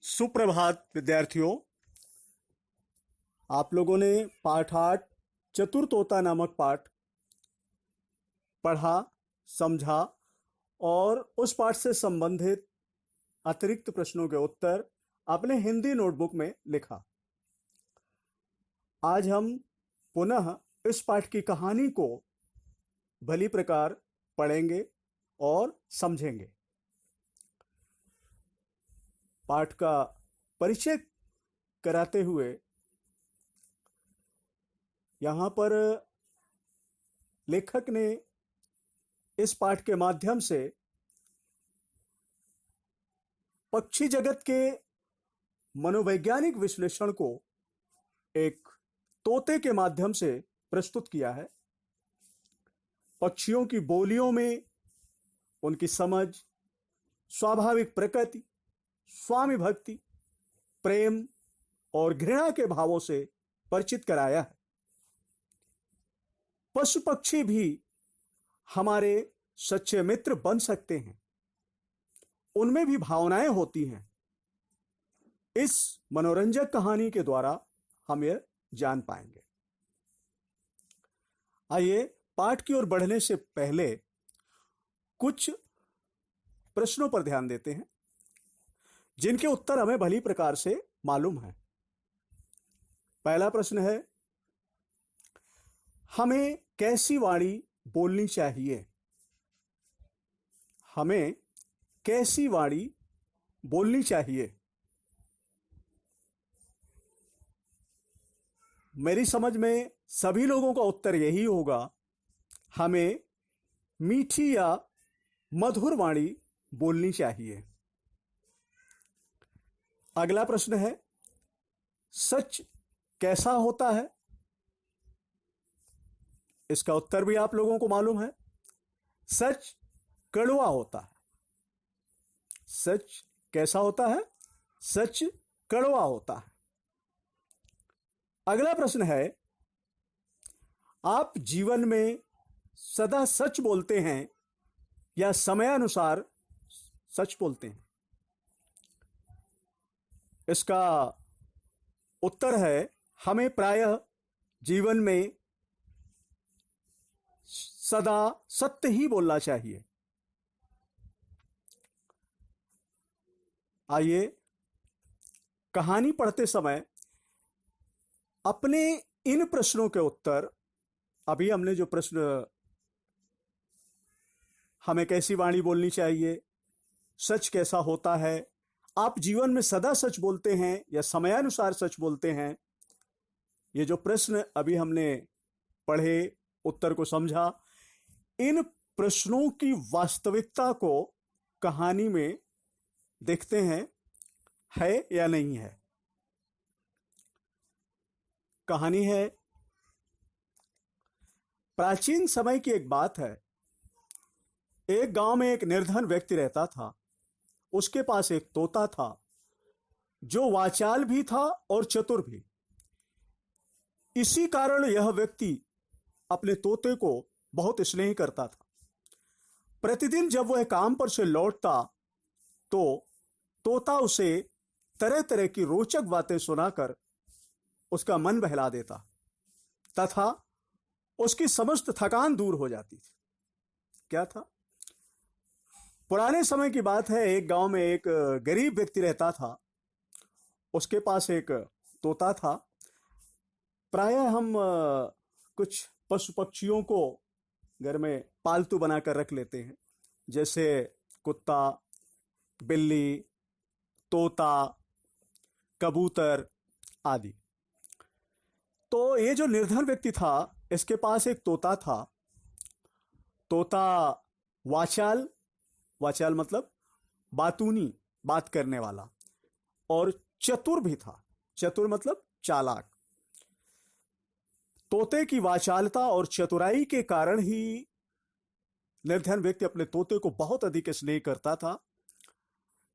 सुप्रभात विद्यार्थियों। आप लोगों ने पाठ 8 चतुर तोता नामक पाठ पढ़ा, समझा और उस पाठ से संबंधित अतिरिक्त प्रश्नों के उत्तर अपने हिंदी नोटबुक में लिखा। आज हम पुनः इस पाठ की कहानी को भली प्रकार पढ़ेंगे और समझेंगे। पाठ का परिचय कराते हुए यहां पर लेखक ने इस पाठ के माध्यम से पक्षी जगत के मनोवैज्ञानिक विश्लेषण को एक तोते के माध्यम से प्रस्तुत किया है। पक्षियों की बोलियों में उनकी समझ, स्वाभाविक प्रकृति, स्वामी भक्ति, प्रेम और घृणा के भावों से परिचित कराया है। पशु पक्षी भी हमारे सच्चे मित्र बन सकते हैं, उनमें भी भावनाएं होती हैं। इस मनोरंजक कहानी के द्वारा हम यह जान पाएंगे। आइए पाठ की ओर बढ़ने से पहले कुछ प्रश्नों पर ध्यान देते हैं जिनके उत्तर हमें भली प्रकार से मालूम है। पहला प्रश्न है, हमें कैसी वाणी बोलनी चाहिए? हमें कैसी वाणी बोलनी चाहिए? मेरी समझ में सभी लोगों का उत्तर यही होगा, हमें मीठी या मधुर वाणी बोलनी चाहिए। अगला प्रश्न है, सच कैसा होता है? इसका उत्तर भी आप लोगों को मालूम है, सच कड़वा होता है। सच कैसा होता है? सच कड़वा होता है। अगला प्रश्न है, आप जीवन में सदा सच बोलते हैं या समयानुसार सच बोलते हैं? इसका उत्तर है, हमें प्रायः जीवन में सदा सत्य ही बोलना चाहिए। आइए कहानी पढ़ते समय अपने इन प्रश्नों के उत्तर, अभी हमने जो प्रश्न हमें कैसी वाणी बोलनी चाहिए, सच कैसा होता है, आप जीवन में सदा सच बोलते हैं या समयानुसार सच बोलते हैं, ये जो प्रश्न अभी हमने पढ़े, उत्तर को समझा, इन प्रश्नों की वास्तविकता को कहानी में देखते हैं है या नहीं है। कहानी है, प्राचीन समय की एक बात है। एक गांव में एक निर्धन व्यक्ति रहता था। उसके पास एक तोता था जो वाचाल भी था और चतुर भी। इसी कारण यह व्यक्ति अपने तोते को बहुत स्नेह करता था। प्रतिदिन जब वह काम पर से लौटता तो तोता उसे तरह तरह की रोचक बातें सुनाकर उसका मन बहला देता तथा उसकी समस्त थकान दूर हो जाती थी। क्या था? पुराने समय की बात है। एक गांव में एक गरीब व्यक्ति रहता था। उसके पास एक तोता था। प्रायः हम कुछ पशु पक्षियों को घर में पालतू बनाकर रख लेते हैं, जैसे कुत्ता, बिल्ली, तोता, कबूतर आदि। तो ये जो निर्धन व्यक्ति था, इसके पास एक तोता था। तोता वाचाल, वाचाल मतलब बातूनी, बात करने वाला, और चतुर भी था। चतुर मतलब चालाक। तोते की वाचालता और चतुराई के कारण ही निर्धन व्यक्ति अपने तोते को बहुत अधिक स्नेह करता था,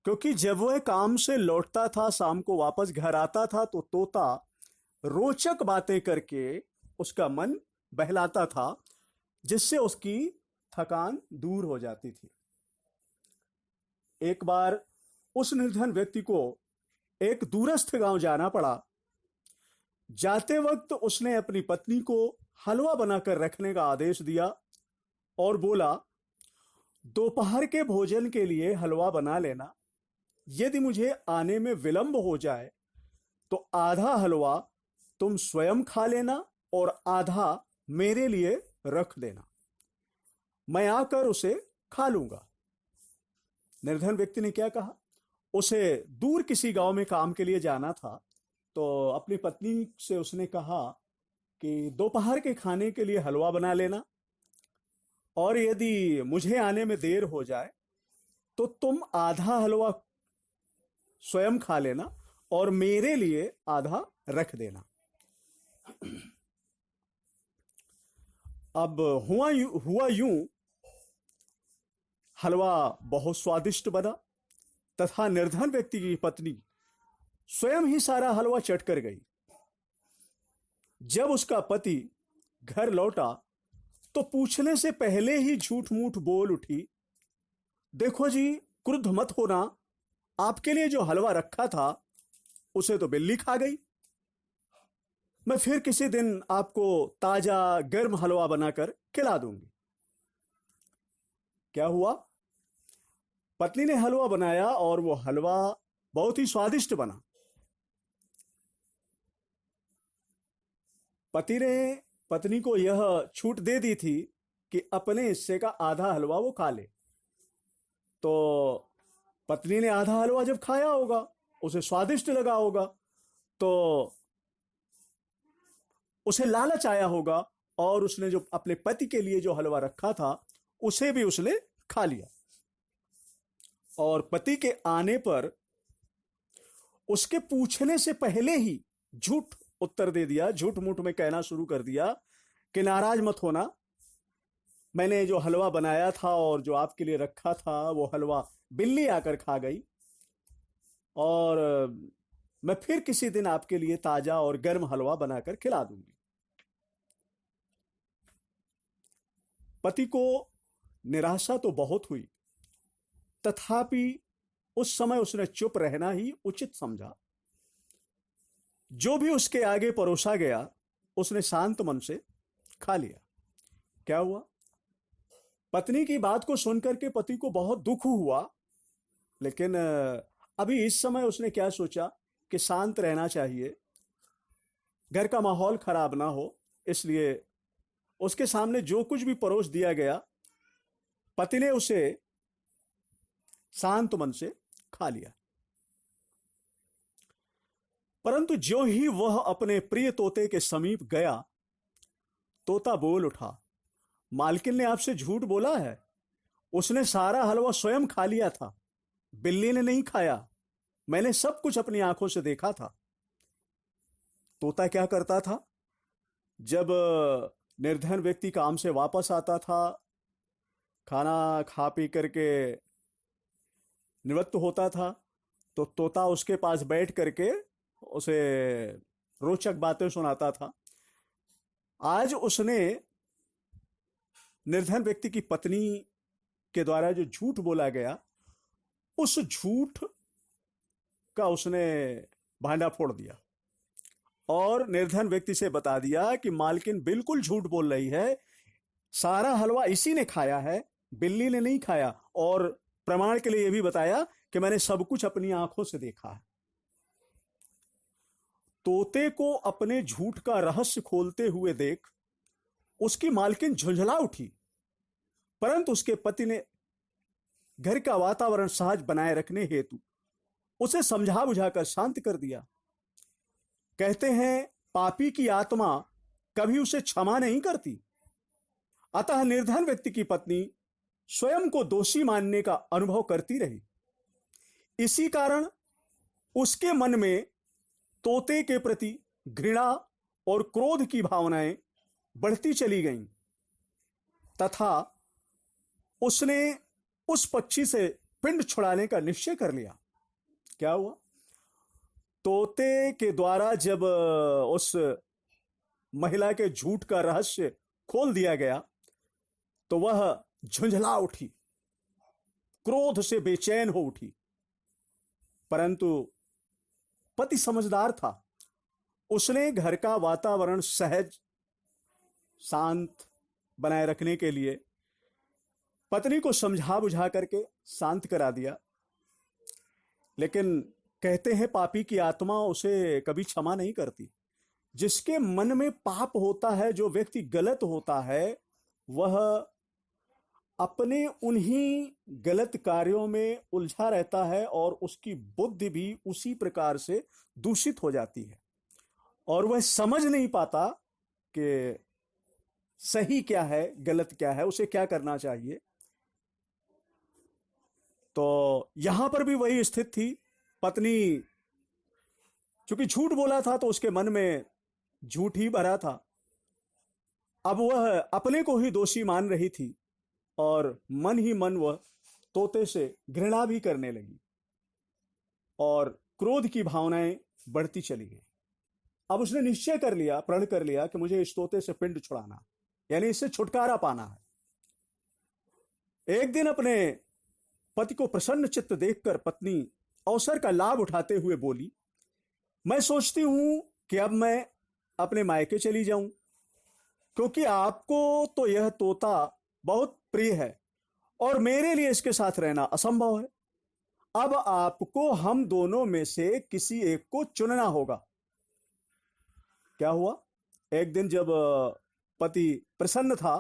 क्योंकि जब वह काम से लौटता था, शाम को वापस घर आता था, तो तोता रोचक बातें करके उसका मन बहलाता था, जिससे उसकी थकान दूर हो जाती थी। एक बार उस निर्धन व्यक्ति को एक दूरस्थ गांव जाना पड़ा। जाते वक्त उसने अपनी पत्नी को हलवा बनाकर रखने का आदेश दिया और बोला, दोपहर के भोजन के लिए हलवा बना लेना। यदि मुझे आने में विलंब हो जाए तो आधा हलवा तुम स्वयं खा लेना और आधा मेरे लिए रख देना, मैं आकर उसे खा लूंगा। निर्धन व्यक्ति ने क्या कहा, उसे दूर किसी गांव में काम के लिए जाना था, तो अपनी पत्नी से उसने कहा कि दोपहर के खाने के लिए हलवा बना लेना और यदि मुझे आने में देर हो जाए तो तुम आधा हलवा स्वयं खा लेना और मेरे लिए आधा रख देना। अब हुआ यूं, हलवा बहुत स्वादिष्ट बना तथा निर्धन व्यक्ति की पत्नी स्वयं ही सारा हलवा चट कर गई। जब उसका पति घर लौटा तो पूछने से पहले ही झूठ मूठ बोल उठी, देखो जी, क्रुद्ध मत होना, आपके लिए जो हलवा रखा था उसे तो बिल्ली खा गई। मैं फिर किसी दिन आपको ताजा गर्म हलवा बनाकर खिला दूंगी। क्या हुआ, पत्नी ने हलवा बनाया और वो हलवा बहुत ही स्वादिष्ट बना। पति ने पत्नी को यह छूट दे दी थी कि अपने हिस्से का आधा हलवा वो खा ले। तो पत्नी ने आधा हलवा जब खाया होगा, उसे स्वादिष्ट लगा होगा, तो उसे लालच आया होगा और उसने जो अपने पति के लिए जो हलवा रखा था उसे भी उसने खा लिया। और पति के आने पर उसके पूछने से पहले ही झूठ उत्तर दे दिया, झूठ मूठ में कहना शुरू कर दिया कि नाराज मत होना, मैंने जो हलवा बनाया था और जो आपके लिए रखा था वो हलवा बिल्ली आकर खा गई और मैं फिर किसी दिन आपके लिए ताजा और गर्म हलवा बनाकर खिला दूंगी। पति को निराशा तो बहुत हुई, तथापि उस समय उसने चुप रहना ही उचित समझा। जो भी उसके आगे परोसा गया उसने शांत मन से खा लिया। क्या हुआ, पत्नी की बात को सुनकर के पति को बहुत दुख हुआ, लेकिन अभी इस समय उसने क्या सोचा कि शांत रहना चाहिए, घर का माहौल खराब ना हो, इसलिए उसके सामने जो कुछ भी परोस दिया गया पति ने उसे शांत मन से खा लिया। परंतु जो ही वह अपने प्रिय तोते के समीप गया, तोता बोल उठा, मालकिन ने आपसे झूठ बोला है, उसने सारा हलवा स्वयं खा लिया था, बिल्ली ने नहीं खाया, मैंने सब कुछ अपनी आंखों से देखा था। तोता क्या करता था, जब निर्धन व्यक्ति काम से वापस आता था, खाना खा पी करके निवृत्त होता था, तो तोता उसके पास बैठ करके उसे रोचक बातें सुनाता था। आज उसने निर्धन व्यक्ति की पत्नी के द्वारा जो झूठ बोला गया, उस झूठ का उसने भांडा फोड़ दिया और निर्धन व्यक्ति से बता दिया कि मालकिन बिल्कुल झूठ बोल रही है, सारा हलवा इसी ने खाया है, बिल्ली ने नहीं खाया, और प्रमाण के लिए यह भी बताया कि मैंने सब कुछ अपनी आंखों से देखा है। तोते को अपने झूठ का रहस्य खोलते हुए देख उसकी मालकिन झुंझला उठी, परंतु उसके पति ने घर का वातावरण सहज बनाए रखने हेतु उसे समझा बुझाकर शांत कर दिया। कहते हैं, पापी की आत्मा कभी उसे क्षमा नहीं करती। अतः निर्धन व्यक्ति की पत्नी स्वयं को दोषी मानने का अनुभव करती रही। इसी कारण उसके मन में तोते के प्रति घृणा और क्रोध की भावनाएं बढ़ती चली गईं तथा उसने उस पक्षी से पिंड छुड़ाने का निश्चय कर लिया। क्या हुआ, तोते के द्वारा जब उस महिला के झूठ का रहस्य खोल दिया गया तो वह झुंझला उठी, क्रोध से बेचैन हो उठी, परंतु पति समझदार था। उसने घर का वातावरण सहज शांत बनाए रखने के लिए पत्नी को समझा बुझा करके शांत करा दिया। लेकिन कहते हैं पापी की आत्मा उसे कभी क्षमा नहीं करती। जिसके मन में पाप होता है, जो व्यक्ति गलत होता है, वह अपने उन्हीं गलत कार्यों में उलझा रहता है और उसकी बुद्धि भी उसी प्रकार से दूषित हो जाती है और वह समझ नहीं पाता कि सही क्या है, गलत क्या है, उसे क्या करना चाहिए। तो यहां पर भी वही स्थिति थी। पत्नी चूंकि झूठ बोला था तो उसके मन में झूठ ही भरा था। अब वह अपने को ही दोषी मान रही थी और मन ही मन वह तोते से घृणा भी करने लगी और क्रोध की भावनाएं बढ़ती चली गई। अब उसने निश्चय कर लिया, प्रण कर लिया कि मुझे इस तोते से पिंड छुड़ाना, यानी इससे छुटकारा पाना है। एक दिन अपने पति को प्रसन्न चित्त देखकर पत्नी अवसर का लाभ उठाते हुए बोली, मैं सोचती हूं कि अब मैं अपने मायके चली जाऊं, क्योंकि आपको तो यह तोता बहुत प्रिय है और मेरे लिए इसके साथ रहना असंभव है। अब आपको हम दोनों में से किसी एक को चुनना होगा। क्या हुआ, एक दिन जब पति प्रसन्न था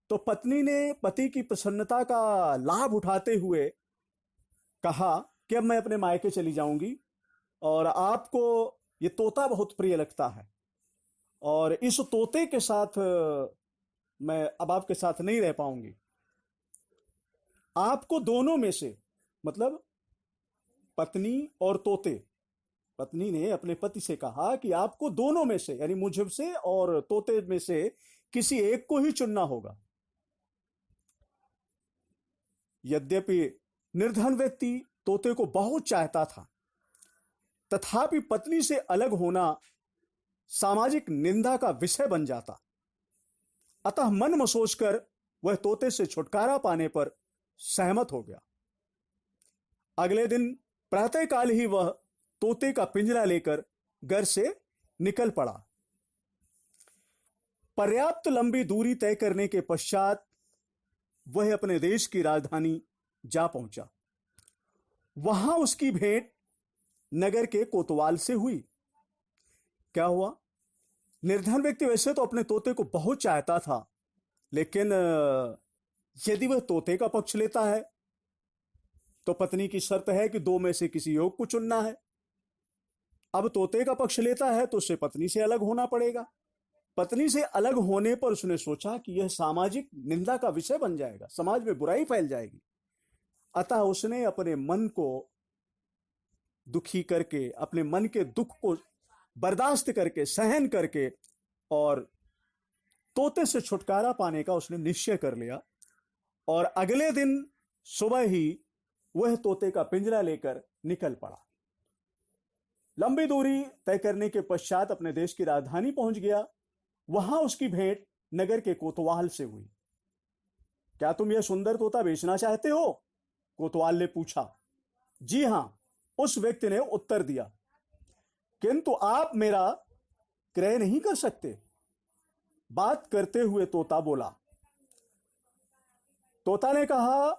तो पत्नी ने पति की प्रसन्नता का लाभ उठाते हुए कहा कि अब मैं अपने मायके चली जाऊंगी और आपको ये तोता बहुत प्रिय लगता है और इस तोते के साथ मैं अब आपके साथ नहीं रह पाऊंगी। आपको दोनों में से, मतलब पत्नी और तोते, पत्नी ने अपने पति से कहा कि आपको दोनों में से, यानी मुझसे और तोते में से किसी एक को ही चुनना होगा। यद्यपि निर्धन व्यक्ति तोते को बहुत चाहता था, तथापि पत्नी से अलग होना सामाजिक निंदा का विषय बन जाता। अतः मन में सोचकर वह तोते से छुटकारा पाने पर सहमत हो गया। अगले दिन प्रातःकाल ही वह तोते का पिंजरा लेकर घर से निकल पड़ा। पर्याप्त लंबी दूरी तय करने के पश्चात वह अपने देश की राजधानी जा पहुंचा। वहां उसकी भेंट नगर के कोतवाल से हुई। क्या हुआ, निर्धन व्यक्ति वैसे तो अपने तोते को बहुत चाहता था, लेकिन यदि वह तोते का पक्ष लेता है तो पत्नी की शर्त है कि दो में से किसी एक को चुनना है। अब तोते का पक्ष लेता है तो उसे पत्नी से अलग होना पड़ेगा। पत्नी से अलग होने पर उसने सोचा कि यह सामाजिक निंदा का विषय बन जाएगा, समाज में बुराई फैल जाएगी। अतः उसने अपने मन को दुखी करके, अपने मन के दुख को बर्दाश्त करके, सहन करके और तोते से छुटकारा पाने का उसने निश्चय कर लिया और अगले दिन सुबह ही वह तोते का पिंजरा लेकर निकल पड़ा। लंबी दूरी तय करने के पश्चात अपने देश की राजधानी पहुंच गया। वहां उसकी भेंट नगर के कोतवाल से हुई। क्या तुम यह सुंदर तोता बेचना चाहते हो? कोतवाल ने पूछा। जी हां, उस व्यक्ति ने उत्तर दिया, किंतु आप मेरा क्रय नहीं कर सकते। बात करते हुए तोता बोला। तोता ने कहा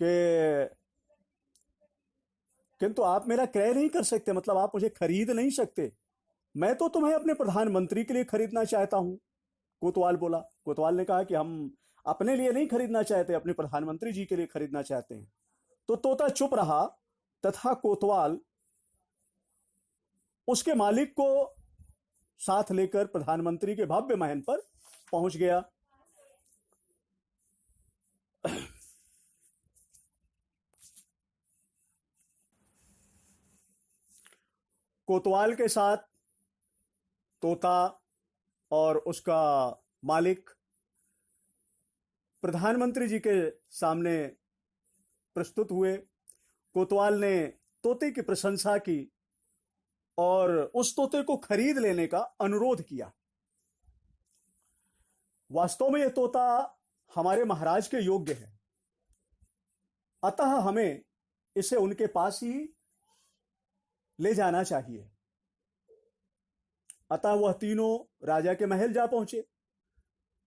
कि किंतु आप मेरा क्रय नहीं कर सकते, मतलब आप मुझे खरीद नहीं सकते। मैं तो तुम्हें अपने प्रधानमंत्री के लिए खरीदना चाहता हूं। कोतवाल बोला। कोतवाल ने कहा कि हम अपने लिए नहीं खरीदना चाहते, अपने प्रधानमंत्री जी के लिए खरीदना चाहते हैं। तो तोता चुप रहा तथा कोतवाल उसके मालिक को साथ लेकर प्रधानमंत्री के भव्य महल पर पहुंच गया। कोतवाल के साथ तोता और उसका मालिक प्रधानमंत्री जी के सामने प्रस्तुत हुए। कोतवाल ने तोते की प्रशंसा की और उस तोते को खरीद लेने का अनुरोध किया। वास्तव में यह तोता हमारे महाराज के योग्य है, अतः हमें इसे उनके पास ही ले जाना चाहिए। अतः वह तीनों राजा के महल जा पहुंचे।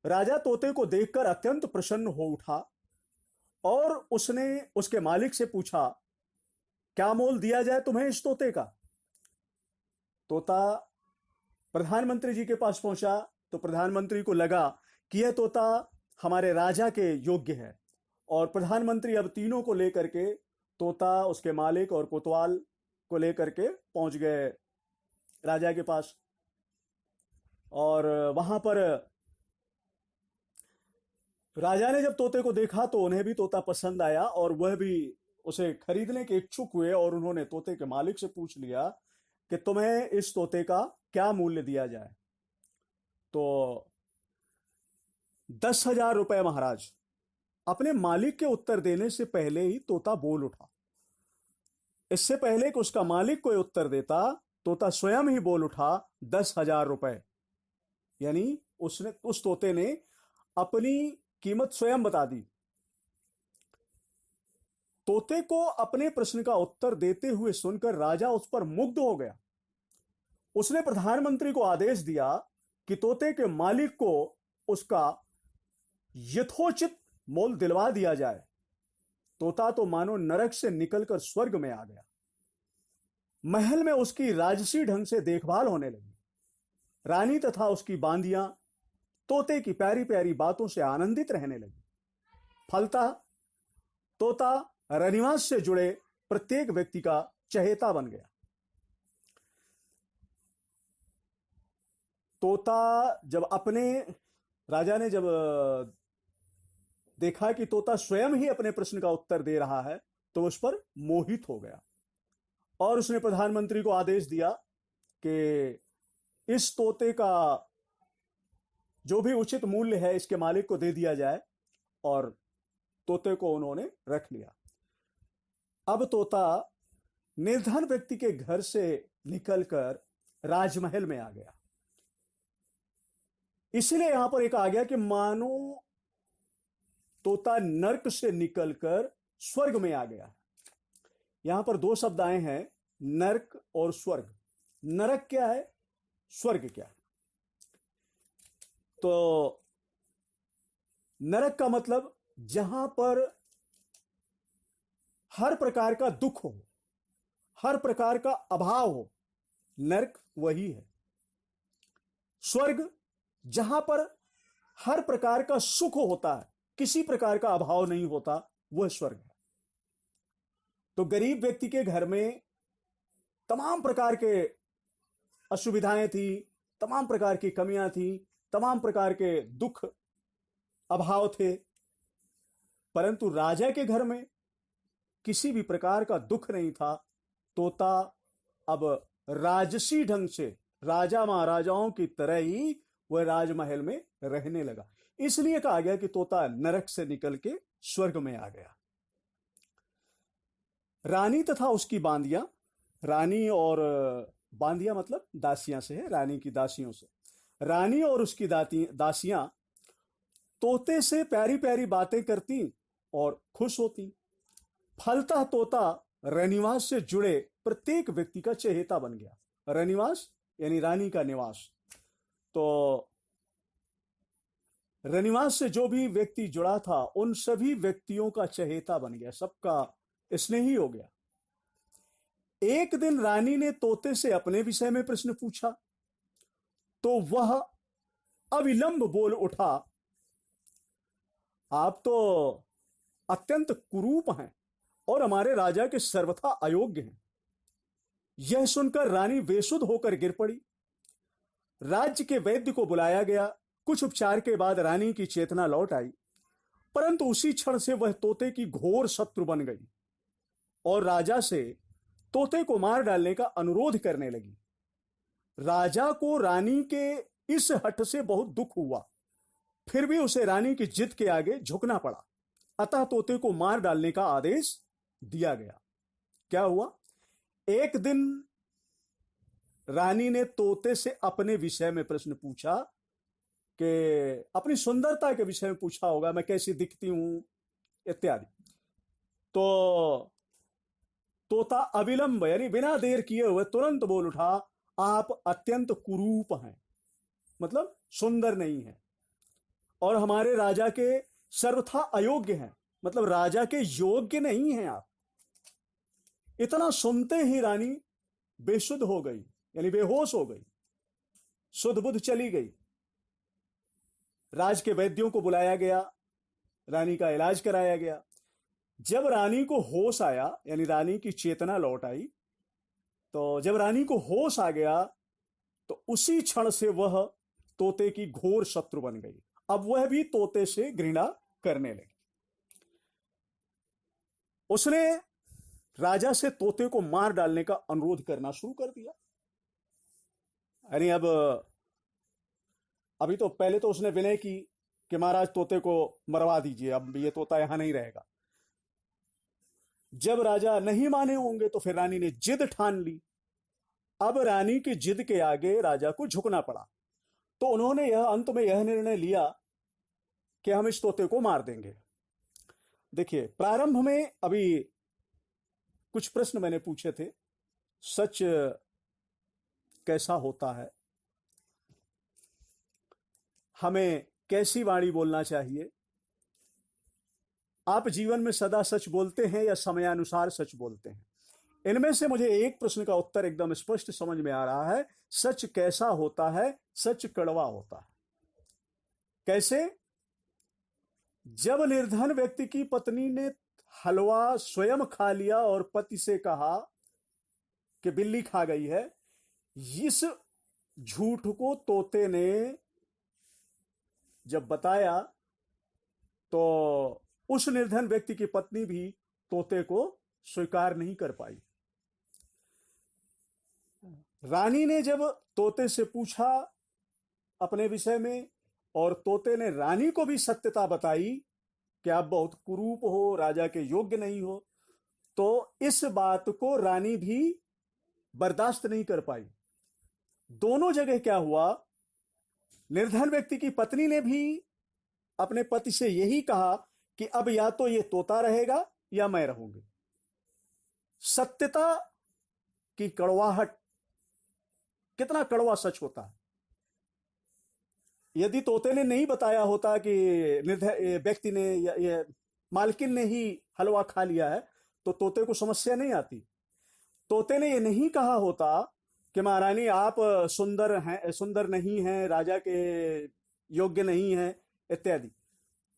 राजा तोते को देखकर अत्यंत प्रसन्न हो उठा और उसने उसके मालिक से पूछा, क्या मोल दिया जाए तुम्हें इस तोते का? तोता प्रधानमंत्री जी के पास पहुंचा तो प्रधानमंत्री को लगा कि यह तोता हमारे राजा के योग्य है, और प्रधानमंत्री अब तीनों को लेकर के, तोता, उसके मालिक और कोतवाल को लेकर के पहुंच गए राजा के पास। और वहां पर राजा ने जब तोते को देखा तो उन्हें भी तोता पसंद आया और वह भी उसे खरीदने के इच्छुक हुए, और उन्होंने तोते के मालिक से पूछ लिया कि तुम्हें इस तोते का क्या मूल्य दिया जाए। तो 10,000 रुपए महाराज। अपने मालिक के उत्तर देने से पहले ही तोता बोल उठा। इससे पहले कि उसका मालिक कोई उत्तर देता, तोता स्वयं ही बोल उठा, 10,000 रुपए। यानी उस तोते ने अपनी कीमत स्वयं बता दी। तोते को अपने प्रश्न का उत्तर देते हुए सुनकर राजा उस पर मुग्ध हो गया। उसने प्रधानमंत्री को आदेश दिया कि तोते के मालिक को उसका यथोचित मोल दिलवा दिया जाए। तोता तो मानो नरक से निकलकर स्वर्ग में आ गया। महल में उसकी राजसी ढंग से देखभाल होने लगी। रानी तथा उसकी बांदियां तोते की प्यारी प्यारी बातों से आनंदित रहने लगी। फलतः तोता रनिवास से जुड़े प्रत्येक व्यक्ति का चहेता बन गया। तोता राजा ने जब देखा कि तोता स्वयं ही अपने प्रश्न का उत्तर दे रहा है तो उस पर मोहित हो गया, और उसने प्रधानमंत्री को आदेश दिया कि इस तोते का जो भी उचित मूल्य है इसके मालिक को दे दिया जाए, और तोते को उन्होंने रख लिया। अब तोता निर्धन व्यक्ति के घर से निकलकर राजमहल में आ गया। इसलिए यहां पर एक आ गया कि मानो तोता नरक से निकलकर स्वर्ग में आ गया। यहां पर दो शब्द आए हैं, नरक और स्वर्ग। नरक क्या है, स्वर्ग क्या है? तो नरक का मतलब जहां पर हर प्रकार का दुख हो, हर प्रकार का अभाव हो, नरक वही है। स्वर्ग जहां पर हर प्रकार का सुख होता है, किसी प्रकार का अभाव नहीं होता, वह स्वर्ग है। तो गरीब व्यक्ति के घर में तमाम प्रकार के असुविधाएं थी, तमाम प्रकार की कमियां थी, तमाम प्रकार के दुख अभाव थे, परंतु राजा के घर में किसी भी प्रकार का दुख नहीं था। तोता अब राजसी ढंग से राजा महाराजाओं की तरह ही वह राजमहल में रहने लगा। इसलिए कहा गया कि तोता नरक से निकल के स्वर्ग में आ गया। रानी तथा उसकी बांदियां, रानी और बांदियां मतलब दासियां से है, रानी की दासियों से। रानी और उसकी दासियां तोते से प्यारी प्यारी बातें करती और खुश होती। फलतः तोता रनिवास से जुड़े प्रत्येक व्यक्ति का चहेता बन गया। रनिवास यानी रानी का निवास। तो रनिवास से जो भी व्यक्ति जुड़ा था उन सभी व्यक्तियों का चहेता बन गया, सबका स्नेही हो गया। एक दिन रानी ने तोते से अपने विषय में प्रश्न पूछा तो वह अविलंब बोल उठा, आप तो अत्यंत कुरूप हैं और हमारे राजा के सर्वथा अयोग्य हैं। यह सुनकर रानी बेसुध होकर गिर पड़ी। राज्य के वैद्य को बुलाया गया। कुछ उपचार के बाद रानी की चेतना लौट आई, परंतु उसी क्षण से वह तोते की घोर शत्रु बन गई और राजा से तोते को मार डालने का अनुरोध करने लगी। राजा को रानी के इस हठ से बहुत दुख हुआ, फिर भी उसे रानी की जिद के आगे झुकना पड़ा। अतः तोते को मार डालने का आदेश दिया गया। क्या हुआ, एक दिन रानी ने तोते से अपने विषय में प्रश्न पूछा कि अपनी सुंदरता के विषय में पूछा होगा, मैं कैसी दिखती हूं इत्यादि। तो तोता अविलंब यानी बिना देर किए हुए तुरंत बोल उठा, आप अत्यंत कुरूप हैं, मतलब सुंदर नहीं है, और हमारे राजा के सर्वथा अयोग्य हैं, मतलब राजा के योग्य नहीं हैं आप। इतना सुनते ही रानी बेसुध हो गई, यानी बेहोश हो गई, सुध बुध चली गई। राज के वैद्यों को बुलाया गया, रानी का इलाज कराया गया। जब रानी को होश आया, यानी रानी की चेतना लौट आई, तो जब रानी को होश आ गया तो उसी क्षण से वह तोते की घोर शत्रु बन गई। अब वह भी तोते से घृणा करने लगी। उसने राजा से तोते को मार डालने का अनुरोध करना शुरू कर दिया। यानी अब अभी तो पहले तो उसने विनय की कि महाराज तोते को मरवा दीजिए, अब ये तोता यहां नहीं रहेगा। जब राजा नहीं माने होंगे तो फिर रानी ने जिद ठान ली। अब रानी की जिद के आगे राजा को झुकना पड़ा, तो उन्होंने अंत में यह निर्णय लिया कि हम इस तोते को मार देंगे। देखिए, प्रारंभ में अभी कुछ प्रश्न मैंने पूछे थे, सच कैसा होता है, हमें कैसी वाणी बोलना चाहिए, आप जीवन में सदा सच बोलते हैं या समयानुसार सच बोलते हैं। इनमें से मुझे एक प्रश्न का उत्तर एकदम स्पष्ट समझ में आ रहा है, सच कैसा होता है, सच कड़वा होता है। कैसे? जब निर्धन व्यक्ति की पत्नी ने हलवा स्वयं खा लिया और पति से कहा कि बिल्ली खा गई है, इस झूठ को तोते ने जब बताया तो उस निर्धन व्यक्ति की पत्नी भी तोते को स्वीकार नहीं कर पाई। रानी ने जब तोते से पूछा अपने विषय में, और तोते ने रानी को भी सत्यता बताई कि आप बहुत कुरूप हो, राजा के योग्य नहीं हो, तो इस बात को रानी भी बर्दाश्त नहीं कर पाई। दोनों जगह क्या हुआ, निर्धन व्यक्ति की पत्नी ने भी अपने पति से यही कहा कि अब या तो ये तोता रहेगा या मैं रहूंगी। सत्यता की कड़वाहट, कितना कड़वा सच होता है। यदि तोते ने नहीं बताया होता कि व्यक्ति ने या मालकिन ने ही हलवा खा लिया है, तो तोते को समस्या नहीं आती। तोते ने ये नहीं कहा होता कि महारानी आप सुंदर हैं, सुंदर नहीं हैं, राजा के योग्य नहीं हैं इत्यादि,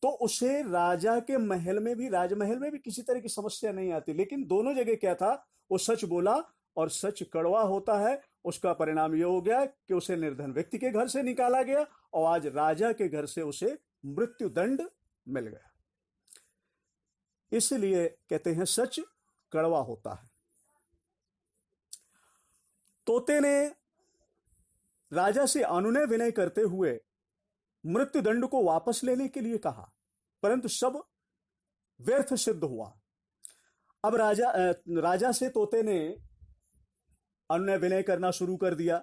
तो उसे राजा के महल में भी, राजमहल में भी किसी तरह की समस्या नहीं आती। लेकिन दोनों जगह क्या था, वो सच बोला, और सच कड़वा होता है। उसका परिणाम यह हो गया कि उसे निर्धन व्यक्ति के घर से निकाला गया और आज राजा के घर से उसे मृत्युदंड मिल गया। इसलिए कहते हैं सच कड़वा होता है। तोते ने राजा से अनुनय विनय करते हुए मृत्युदंड को वापस लेने के लिए कहा, परंतु सब व्यर्थ सिद्ध हुआ। अब राजा से तोते ने अनुनय विनय करना शुरू कर दिया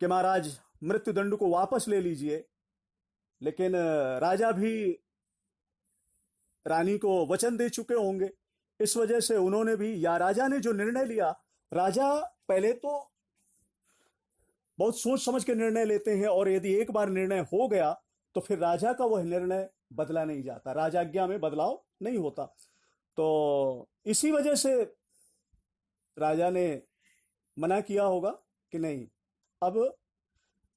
कि महाराज मृत्युदंड को वापस ले लीजिए। लेकिन राजा भी रानी को वचन दे चुके होंगे, इस वजह से उन्होंने भी, या राजा ने जो निर्णय लिया, राजा पहले तो बहुत सोच समझ के निर्णय लेते हैं, और यदि एक बार निर्णय हो गया तो फिर राजा का वह निर्णय बदला नहीं जाता, राजाज्ञा में बदलाव नहीं होता। तो इसी वजह से राजा ने मना किया होगा कि नहीं, अब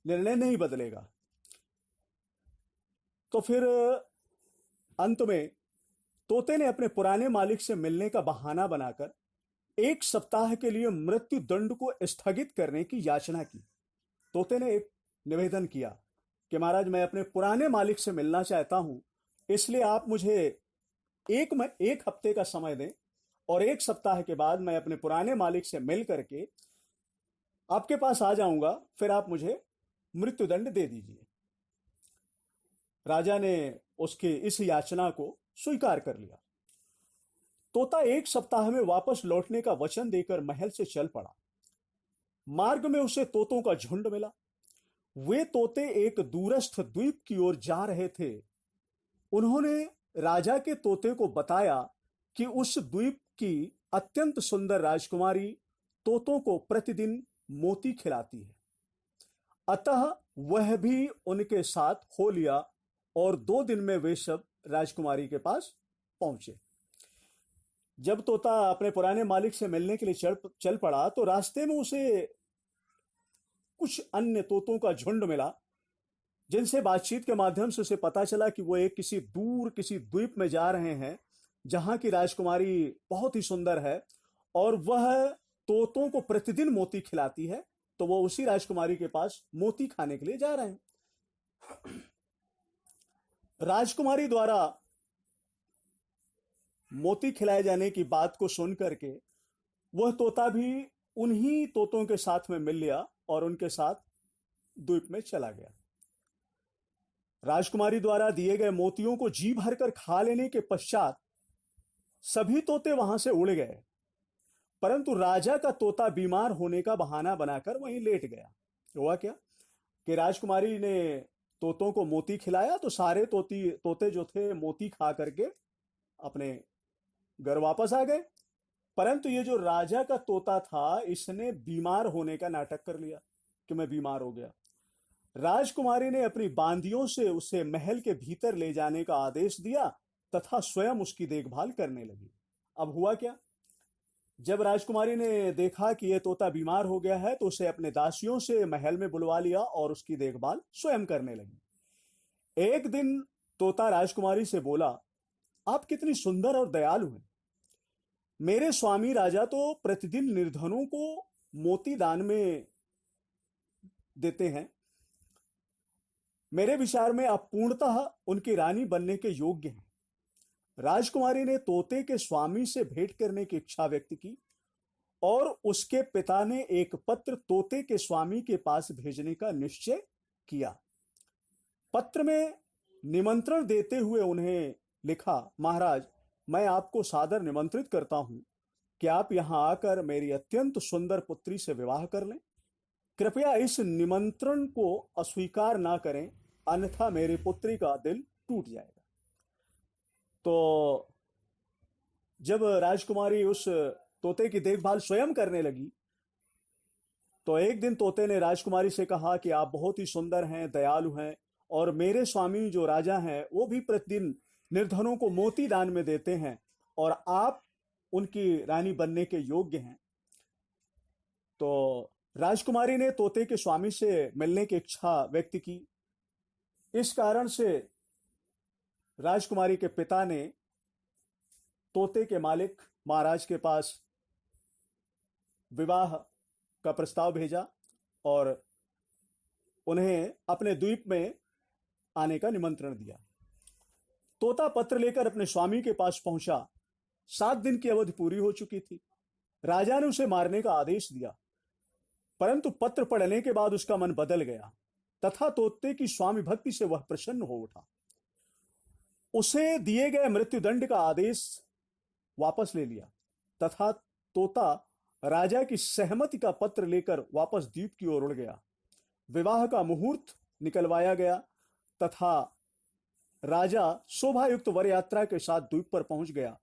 निर्णय नहीं बदलेगा। तो फिर अंत में तोते ने अपने पुराने मालिक से मिलने का बहाना बनाकर 1 सप्ताह के लिए मृत्यु दंड को स्थगित करने की याचना की। तोते ने एक निवेदन किया कि महाराज मैं अपने पुराने मालिक से मिलना चाहता हूं, इसलिए आप मुझे एक हफ्ते का समय दें, और 1 सप्ताह के बाद मैं अपने पुराने मालिक से मिल करके आपके पास आ जाऊंगा, फिर आप मुझे मृत्युदंड दे दीजिए। राजा ने उसके इस याचना को स्वीकार कर लिया। तोता 1 सप्ताह में वापस लौटने का वचन देकर महल से चल पड़ा। मार्ग में उसे तोतों का झुंड मिला। वे तोते एक दूरस्थ द्वीप की ओर जा रहे थे। उन्होंने राजा के तोते को बताया कि उस द्वीप की अत्यंत सुंदर राजकुमारी तोतों को प्रतिदिन मोती खिलाती है। अतः वह भी उनके साथ हो लिया और 2 दिन में वे सब राजकुमारी के पास पहुंचे। जब तोता अपने पुराने मालिक से मिलने के लिए चल पड़ा तो रास्ते में उसे कुछ अन्य तोतों का झुंड मिला, जिनसे बातचीत के माध्यम से उसे पता चला कि वो एक किसी द्वीप में जा रहे हैं जहां की राजकुमारी बहुत ही सुंदर है और वह तोतों को प्रतिदिन मोती खिलाती है। तो वो उसी राजकुमारी के पास मोती खाने के लिए जा रहे हैं। राजकुमारी द्वारा मोती खिलाए जाने की बात को सुन करके वह तोता भी उन्हीं तोतों के साथ में मिल लिया और उनके साथ द्वीप में चला गया। राजकुमारी द्वारा दिए गए मोतियों को जी भरकर खा लेने के पश्चात सभी तोते वहां से उड़ गए, परंतु राजा का तोता बीमार होने का बहाना बनाकर वहीं लेट गया। हुआ क्या कि राजकुमारी ने तोतों को मोती खिलाया तो सारे तोते जो थे मोती खा करके अपने घर वापस आ गए, परंतु ये जो राजा का तोता था इसने बीमार होने का नाटक कर लिया कि मैं बीमार हो गया। राजकुमारी ने अपनी बांदियों से उसे महल के भीतर ले जाने का आदेश दिया तथा स्वयं उसकी देखभाल करने लगी। अब हुआ क्या, जब राजकुमारी ने देखा कि यह तोता बीमार हो गया है तो उसे अपने दासियों से महल में बुलवा लिया और उसकी देखभाल स्वयं करने लगी। एक दिन तोता राजकुमारी से बोला, आप कितनी सुंदर और दयालु हैं। मेरे स्वामी राजा तो प्रतिदिन निर्धनों को मोती दान में देते हैं। मेरे विचार में आप पूर्णतः उनकी रानी बनने के योग्य हैं। राजकुमारी ने तोते के स्वामी से भेंट करने की इच्छा व्यक्त की और उसके पिता ने एक पत्र तोते के स्वामी के पास भेजने का निश्चय किया। पत्र में निमंत्रण देते हुए उन्हें लिखा, महाराज, मैं आपको सादर निमंत्रित करता हूं कि आप यहां आकर मेरी अत्यंत सुंदर पुत्री से विवाह कर लें। कृपया इस निमंत्रण को अस्वीकार ना करें, अन्यथा मेरी पुत्री का दिल टूट जाएगा। तो जब राजकुमारी उस तोते की देखभाल स्वयं करने लगी तो एक दिन तोते ने राजकुमारी से कहा कि आप बहुत ही सुंदर हैं, दयालु हैं और मेरे स्वामी जो राजा हैं वो भी प्रतिदिन निर्धनों को मोती दान में देते हैं और आप उनकी रानी बनने के योग्य हैं। तो राजकुमारी ने तोते के स्वामी से मिलने की इच्छा व्यक्त की। इस कारण से राजकुमारी के पिता ने तोते के मालिक महाराज के पास विवाह का प्रस्ताव भेजा और उन्हें अपने द्वीप में आने का निमंत्रण दिया। तोता पत्र लेकर अपने स्वामी के पास पहुंचा। 7 दिन की अवधि पूरी हो चुकी थी। राजा ने उसे मारने का आदेश दिया, परंतु पत्र पढ़ने के बाद उसका मन बदल गया तथा तोते की स्वामी भक्ति से वह प्रसन्न हो उठा। उसे दिए गए मृत्युदंड का आदेश वापस ले लिया तथा तोता राजा की सहमति का पत्र लेकर वापस द्वीप की ओर उड़ गया। विवाह का मुहूर्त निकलवाया गया तथा राजा शोभायुक्त वर यात्रा के साथ द्वीप पर पहुंच गया।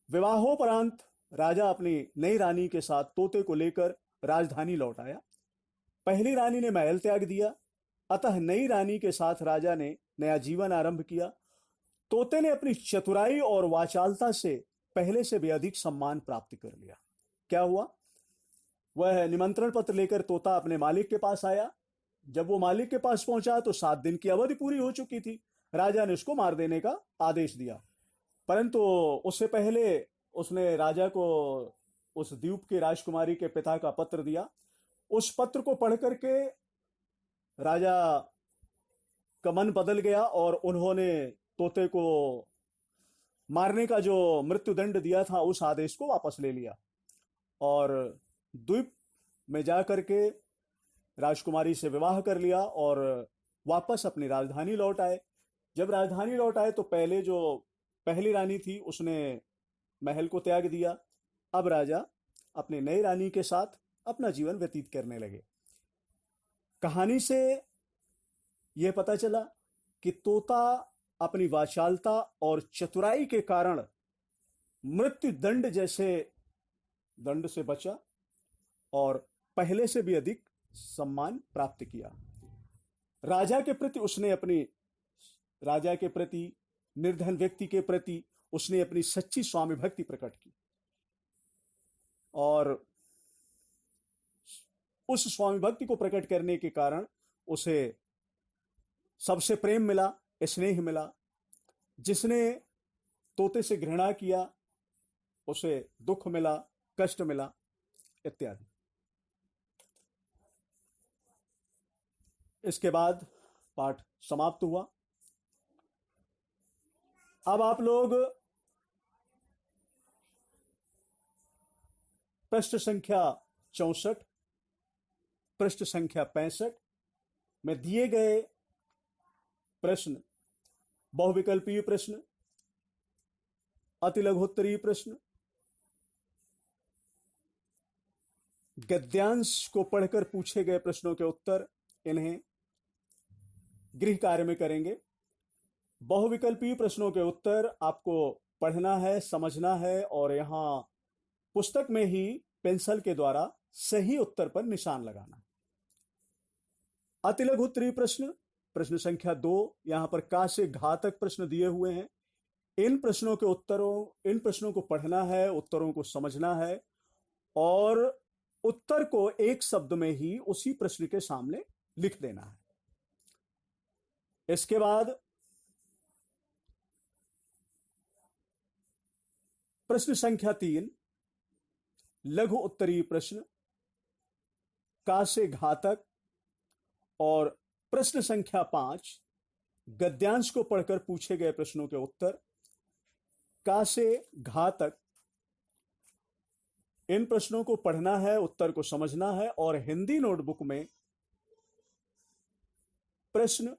विवाहोपरांत राजा अपनी नई रानी के साथ तोते को लेकर राजधानी लौट आया। पहली रानी ने महल त्याग दिया, अतः नई रानी के साथ राजा ने नया जीवन आरंभ किया। तोते ने अपनी चतुराई और वाचालता से पहले से भी अधिक सम्मान प्राप्त कर लिया। क्या हुआ, वह निमंत्रण पत्र लेकर तोता अपने मालिक के पास आया। जब वो मालिक के पास पहुंचा तो 7 दिन की अवधि पूरी हो चुकी थी। राजा ने उसको मार देने का आदेश दिया, परंतु उससे पहले उसने राजा को उस द्वीप की राजकुमारी के पिता का पत्र दिया। उस पत्र को पढ़ करके राजा का मन बदल गया और उन्होंने तोते को मारने का जो मृत्युदंड दिया था उस आदेश को वापस ले लिया और द्वीप में जाकर के राजकुमारी से विवाह कर लिया और वापस अपनी राजधानी लौट आए। जब राजधानी लौट आए तो पहले जो पहली रानी थी उसने महल को त्याग दिया। अब राजा अपनी नई रानी के साथ अपना जीवन व्यतीत करने लगे। कहानी से यह पता चला कि तोता अपनी वाचालता और चतुराई के कारण मृत्युदंड जैसे दंड से बचा और पहले से भी अधिक सम्मान प्राप्त किया। राजा के प्रति उसने अपनी राजा के प्रति, निर्धन व्यक्ति के प्रति उसने अपनी सच्ची स्वामी भक्ति प्रकट की और उस स्वामी भक्ति को प्रकट करने के कारण उसे सबसे प्रेम मिला, स्नेह मिला। जिसने तोते से घृणा किया उसे दुख मिला, कष्ट मिला इत्यादि। इसके बाद पाठ समाप्त हुआ। अब आप लोग पृष्ठ संख्या 64, पृष्ठ संख्या 65 में दिए गए प्रश्न, बहुविकल्पीय प्रश्न, अतिलघुत्तरीय प्रश्न, गद्यांश को पढ़कर पूछे गए प्रश्नों के उत्तर, इन्हें गृह कार्य में करेंगे। बहुविकल्पीय प्रश्नों के उत्तर आपको पढ़ना है, समझना है और यहां पुस्तक में ही पेंसिल के द्वारा सही उत्तर पर निशान लगाना है। अतिलघुत्तरीय प्रश्न, प्रश्न संख्या 2, यहां पर का से घा तक प्रश्न दिए हुए हैं। इन प्रश्नों को पढ़ना है, उत्तरों को समझना है और उत्तर को एक शब्द में ही उसी प्रश्न के सामने लिख देना है। इसके बाद प्रश्न संख्या 3, लघु उत्तरीय प्रश्न, का से घा तक और प्रश्न संख्या 5, गद्यांश को पढ़कर पूछे गए प्रश्नों के उत्तर, का से घा तक। इन प्रश्नों को पढ़ना है, उत्तर को समझना है और हिंदी नोटबुक में प्रश्न